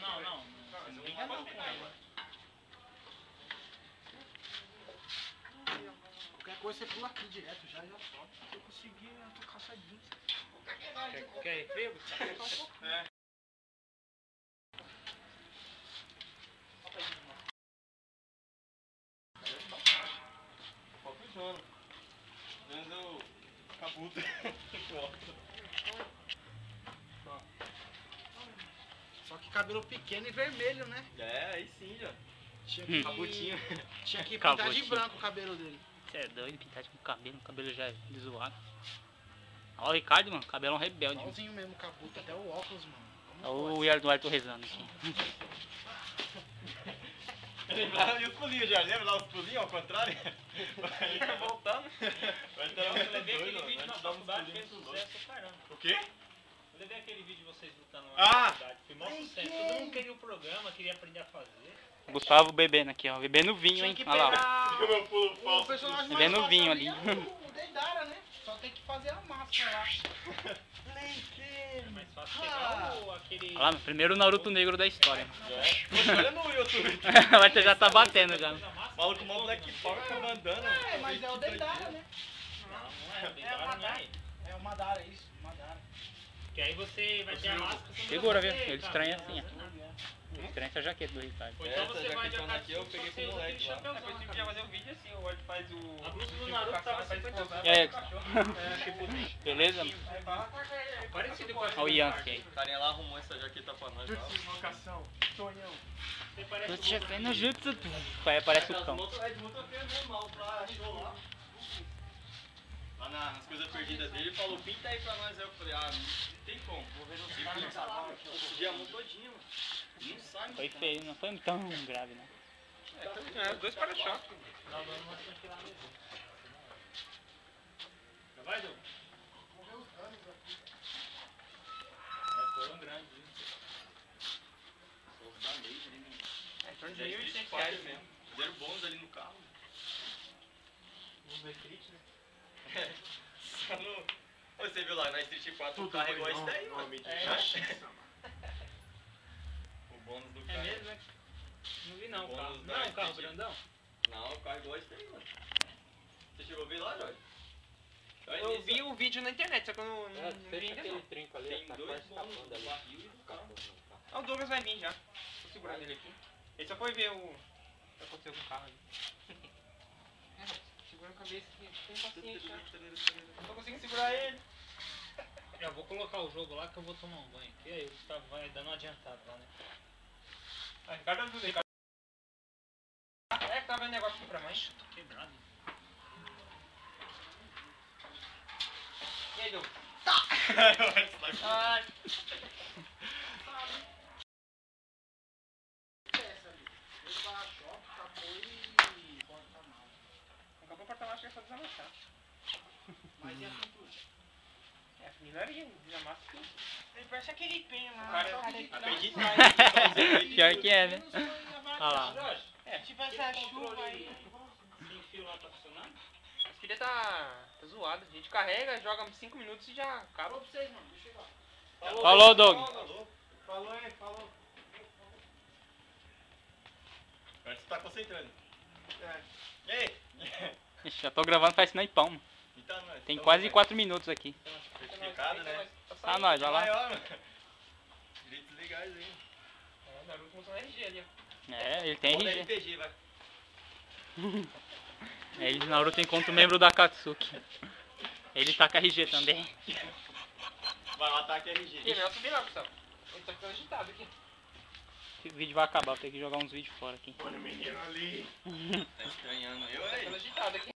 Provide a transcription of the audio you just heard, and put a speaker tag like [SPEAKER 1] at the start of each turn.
[SPEAKER 1] Não. Não briga não com ele.
[SPEAKER 2] Qualquer coisa você pula aqui direto, já sobe. Se eu conseguir, eu tô caçadinho.
[SPEAKER 1] Quer refrigo?
[SPEAKER 3] É. Pode puxando. Dando cabuto.
[SPEAKER 2] Só que cabelo pequeno e vermelho, né?
[SPEAKER 3] É, aí sim, já.
[SPEAKER 2] Tinha que,
[SPEAKER 3] Cabutinho.
[SPEAKER 2] tinha que pintar de
[SPEAKER 1] Cabutinho.
[SPEAKER 2] branco o cabelo dele.
[SPEAKER 1] Você é doido, pintar com o cabelo já é zoado. Olha o Ricardo, mano, cabelão rebelde.
[SPEAKER 2] Igualzinho mesmo, cabuto, até o óculos, mano. Como
[SPEAKER 1] Olha
[SPEAKER 2] pode?
[SPEAKER 1] o Eduardo rezando aqui.
[SPEAKER 3] Lembrava e os pulinhos já, lembra lá os pulinhos ao contrário? Aí tá voltando. Vai estar
[SPEAKER 4] Eu
[SPEAKER 3] muito
[SPEAKER 4] levei aquele
[SPEAKER 3] doido,
[SPEAKER 4] vídeo
[SPEAKER 3] mano.
[SPEAKER 4] na faculdade, fez sucesso, caramba.
[SPEAKER 3] O quê?
[SPEAKER 4] Eu levei aquele vídeo de vocês lutando na
[SPEAKER 3] Ah!
[SPEAKER 4] faculdade, foi mó sucesso. Todo mundo queria o programa, queria aprender a fazer.
[SPEAKER 1] Gustavo bebendo aqui, ó. Bebendo vinho,
[SPEAKER 2] Tinha
[SPEAKER 1] hein?
[SPEAKER 2] que
[SPEAKER 1] Olha lá, ó.
[SPEAKER 2] pegar
[SPEAKER 3] Meu pulo
[SPEAKER 2] o
[SPEAKER 3] falso.
[SPEAKER 2] personagem mais
[SPEAKER 1] Bebendo
[SPEAKER 2] fácil
[SPEAKER 1] vinho ali.
[SPEAKER 2] é o Deidara, né? Só tem que fazer a máscara lá.
[SPEAKER 4] É mais fácil
[SPEAKER 2] Ah.
[SPEAKER 4] pegar aquele...
[SPEAKER 1] Olha lá, primeiro Naruto negro da história.
[SPEAKER 3] Poxa, olha no YouTube.
[SPEAKER 1] Vai ter, já tá batendo já.
[SPEAKER 3] O maluco mal Black Power tá mandando.
[SPEAKER 2] É, mas é o Deidara, né?
[SPEAKER 4] Não é,
[SPEAKER 2] É
[SPEAKER 4] Deidara
[SPEAKER 2] uma
[SPEAKER 4] não é.
[SPEAKER 2] É o Madara, isso, Madara.
[SPEAKER 4] Porque aí você vai ter a máscara... você não
[SPEAKER 1] Segura,
[SPEAKER 4] vai
[SPEAKER 1] viu?
[SPEAKER 4] fazer,
[SPEAKER 1] Ele
[SPEAKER 4] cara,
[SPEAKER 1] estranha
[SPEAKER 4] não
[SPEAKER 1] assim,
[SPEAKER 4] vai
[SPEAKER 1] ó.
[SPEAKER 4] fazer nada.
[SPEAKER 1] Ele estranha essa jaqueta do Ricardo.
[SPEAKER 4] Ou então
[SPEAKER 3] Essa
[SPEAKER 4] você vai de
[SPEAKER 3] jaquetona aqui eu peguei com o moleque lá.
[SPEAKER 4] chapéuzão,
[SPEAKER 3] Depois
[SPEAKER 4] cara.
[SPEAKER 3] podia fazer um vídeo assim, o Word faz o...
[SPEAKER 4] A blusa do Naruto tava 50
[SPEAKER 1] E aí,
[SPEAKER 4] tipo,
[SPEAKER 1] beleza?
[SPEAKER 4] parecido com a
[SPEAKER 1] Olha o Yankee aí.
[SPEAKER 3] O carinha lá arrumou essa jaqueta pra nós.
[SPEAKER 2] Locação, Tonhão.
[SPEAKER 4] Você parece
[SPEAKER 1] Tô te vendo jutsu. Aí aparece o cão.
[SPEAKER 3] normal pra show lá. Lá nas coisas perdidas dele, ele falou, pinta aí pra nós. Aí eu falei, não tem como. Vou ver no caras. O diamante todinho, mano. Não sai,
[SPEAKER 1] Foi feio, não foi tão grave, não.
[SPEAKER 3] É, dois para-choques.
[SPEAKER 4] Já vai, Dom? Foram grandes, viu?
[SPEAKER 3] Em torno de R$1.800 mesmo. Fizeram bônus ali no carro.
[SPEAKER 4] Vamos ver Crit, né?
[SPEAKER 3] É. Só no... Você viu lá na Street 4 o carro é igual esse daí, mano. O bônus do
[SPEAKER 4] É
[SPEAKER 3] carro.
[SPEAKER 4] mesmo, né? Não vi não, o carro.
[SPEAKER 3] Bônus
[SPEAKER 4] Não é um
[SPEAKER 3] da
[SPEAKER 4] carro
[SPEAKER 3] Street.
[SPEAKER 4] grandão?
[SPEAKER 3] Não, o carro é igual esse daí, mano. Você chegou a ver lá, Jorge?
[SPEAKER 5] Eu vi o vídeo na internet, só que eu não vi ainda não.
[SPEAKER 6] trinco ali,
[SPEAKER 3] Tem
[SPEAKER 6] tá
[SPEAKER 3] dois
[SPEAKER 6] quase
[SPEAKER 3] bônus
[SPEAKER 6] escapando
[SPEAKER 3] do
[SPEAKER 6] ali.
[SPEAKER 3] barril e do carro.
[SPEAKER 5] Ah, o Douglas vai vir já. Tô segurando ele aqui. Ele só foi ver o que aconteceu com o carro ali. Segurando a cabeça aqui, tem paciência. Não tô conseguindo segurar ele.
[SPEAKER 4] Já vou colocar o jogo lá que eu vou tomar um banho aqui. Aí o Gustavo vai dando uma adiantada lá, né?
[SPEAKER 5] Ah, Ricardo ajuda, Ricardo. É que tá vendo negócio aqui pra mãe.
[SPEAKER 4] Tô quebrado.
[SPEAKER 5] E aí, Douglas?
[SPEAKER 3] Ai.
[SPEAKER 5] Ai. Acabou o porta-malas que é só desamassar.
[SPEAKER 2] Mas e a pintura?
[SPEAKER 5] É, melhoria, desamassa tudo.
[SPEAKER 2] Ele parece aquele penho lá.
[SPEAKER 5] O cara-
[SPEAKER 2] só que de trás.
[SPEAKER 3] Aprendi demais.
[SPEAKER 1] Pior que é, né? Olha lá.
[SPEAKER 4] Jorge,
[SPEAKER 5] É,
[SPEAKER 2] Tipo essa chuva aí.
[SPEAKER 4] sem fio lá tá funcionando?
[SPEAKER 5] esse filho tá zoado. A gente carrega, joga 5 minutos e já acaba.
[SPEAKER 2] Falou pra vocês, mano. Deixa eu ir lá.
[SPEAKER 1] Falou, Doug.
[SPEAKER 2] Falou aí, falou.
[SPEAKER 3] Agora você tá concentrando.
[SPEAKER 2] É.
[SPEAKER 3] E aí?
[SPEAKER 1] Ixi, já tô gravando faz naipão, mano.
[SPEAKER 3] Então, nós.
[SPEAKER 1] Tem
[SPEAKER 3] Então,
[SPEAKER 1] quase
[SPEAKER 3] vai.
[SPEAKER 1] 4 minutos aqui.
[SPEAKER 3] Certificado, né?
[SPEAKER 1] Ah, nós, vai lá.
[SPEAKER 3] Maior, mano. Direitos legais aí.
[SPEAKER 5] É, o Naruto mostrou RG ali, ó.
[SPEAKER 1] É, ele tem
[SPEAKER 3] Modo
[SPEAKER 1] RG.
[SPEAKER 3] RPG, vai.
[SPEAKER 1] É, ele, Naruto encontra o membro da Katsuki. Ele tá com RG também.
[SPEAKER 3] Vai lá, ataque RG.
[SPEAKER 5] E melhor subir lá, pessoal. Ele tá ficando agitado aqui.
[SPEAKER 1] O vídeo vai acabar, vou ter que jogar uns vídeos fora aqui.
[SPEAKER 3] Olha o menino ali. Tá estranhando. Eu,
[SPEAKER 5] Tá
[SPEAKER 3] aí.
[SPEAKER 5] ficando agitado aqui.